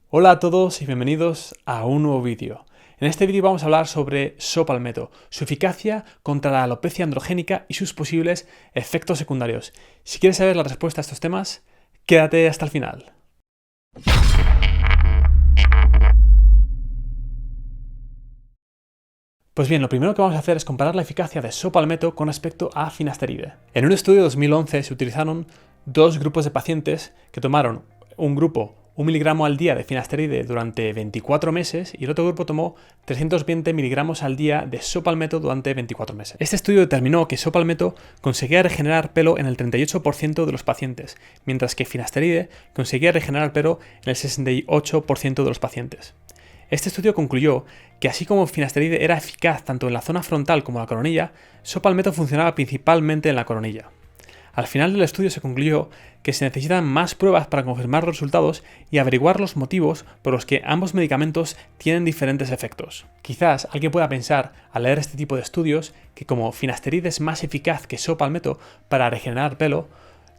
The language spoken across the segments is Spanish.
Hola a todos y bienvenidos a un nuevo vídeo. En este vídeo vamos a hablar sobre SOPalmeto, su eficacia contra la alopecia androgénica y sus posibles efectos secundarios. Si quieres saber la respuesta a estos temas, quédate hasta el final. Pues bien, lo primero que vamos a hacer es comparar la eficacia de SOPalmeto con respecto a finasteride. En un estudio de 2011 se utilizaron dos grupos de pacientes que tomaron un grupo 1 miligramo al día de finasteride durante 24 meses y el otro grupo tomó 320 miligramos al día de SOPalmeto durante 24 meses. Este estudio determinó que SOPalmeto conseguía regenerar pelo en el 38% de los pacientes, mientras que finasteride conseguía regenerar pelo en el 68% de los pacientes. Este estudio concluyó que así como finasteride era eficaz tanto en la zona frontal como en la coronilla, SOPalmeto funcionaba principalmente en la coronilla. Al final del estudio se concluyó que se necesitan más pruebas para confirmar los resultados y averiguar los motivos por los que ambos medicamentos tienen diferentes efectos. Quizás alguien pueda pensar, al leer este tipo de estudios, que como finasteride es más eficaz que SOPalmeto para regenerar pelo,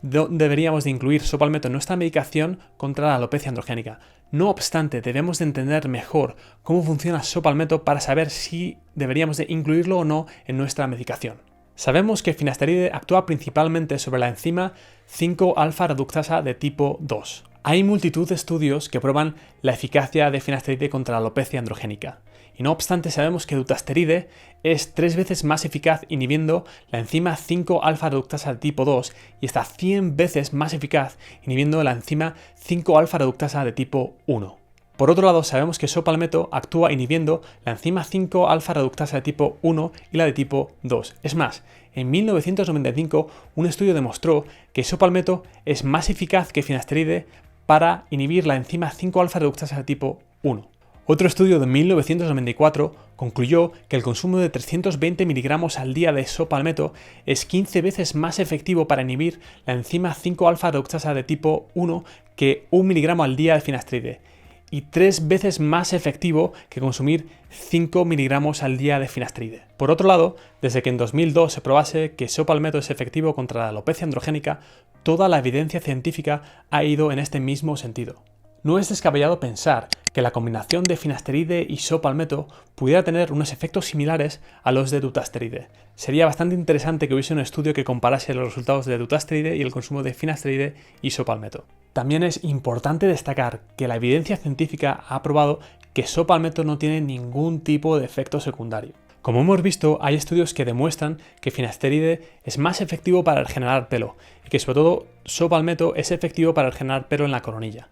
deberíamos de incluir SOPalmeto en nuestra medicación contra la alopecia androgénica. No obstante, debemos de entender mejor cómo funciona SOPalmeto para saber si deberíamos de incluirlo o no en nuestra medicación. Sabemos que finasteride actúa principalmente sobre la enzima 5-alfa reductasa de tipo 2. Hay multitud de estudios que prueban la eficacia de finasteride contra la alopecia androgénica. Y no obstante, sabemos que dutasteride es 3 veces más eficaz inhibiendo la enzima 5-alfa reductasa de tipo 2 y hasta 100 veces más eficaz inhibiendo la enzima 5-alfa reductasa de tipo 1. Por otro lado, sabemos que SOPalmeto actúa inhibiendo la enzima 5-alfa reductasa de tipo 1 y la de tipo 2. Es más, en 1995 un estudio demostró que SOPalmeto es más eficaz que finasteride para inhibir la enzima 5-alfa reductasa de tipo 1. Otro estudio de 1994 concluyó que el consumo de 320 miligramos al día de SOPalmeto es 15 veces más efectivo para inhibir la enzima 5-alfa reductasa de tipo 1 que 1 miligramo al día de finasteride, y 3 veces más efectivo que consumir 5 miligramos al día de finasteride. Por otro lado, desde que en 2002 se probase que SOPalmeto es efectivo contra la alopecia androgénica, toda la evidencia científica ha ido en este mismo sentido. No es descabellado pensar que la combinación de finasteride y SOPalmeto pudiera tener unos efectos similares a los de dutasteride. Sería bastante interesante que hubiese un estudio que comparase los resultados de dutasteride y el consumo de finasteride y SOPalmeto. También es importante destacar que la evidencia científica ha probado que SOPalmeto no tiene ningún tipo de efecto secundario. Como hemos visto, hay estudios que demuestran que finasteride es más efectivo para regenerar pelo y que sobre todo SOPalmeto es efectivo para regenerar pelo en la coronilla.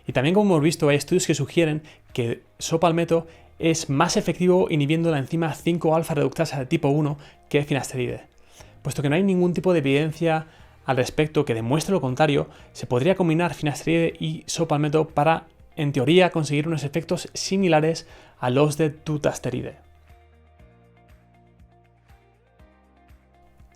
Y también, como hemos visto, hay estudios que sugieren que SOPalmeto es más efectivo inhibiendo la enzima 5-alfa reductasa de tipo 1 que finasteride. Puesto que no hay ningún tipo de evidencia al respecto que demuestre lo contrario, se podría combinar finasteride y SOPalmeto para, en teoría, conseguir unos efectos similares a los de dutasteride.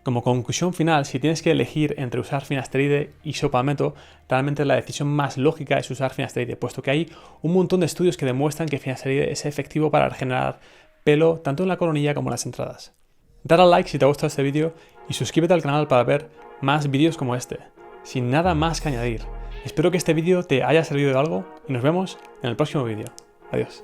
Como conclusión final, si tienes que elegir entre usar finasteride y SOPalmeto, realmente la decisión más lógica es usar finasteride, puesto que hay un montón de estudios que demuestran que finasteride es efectivo para regenerar pelo tanto en la coronilla como en las entradas. Dale al like si te ha gustado este vídeo y suscríbete al canal para ver más vídeos como este. Sin nada más que añadir, espero que este vídeo te haya servido de algo y nos vemos en el próximo vídeo. Adiós.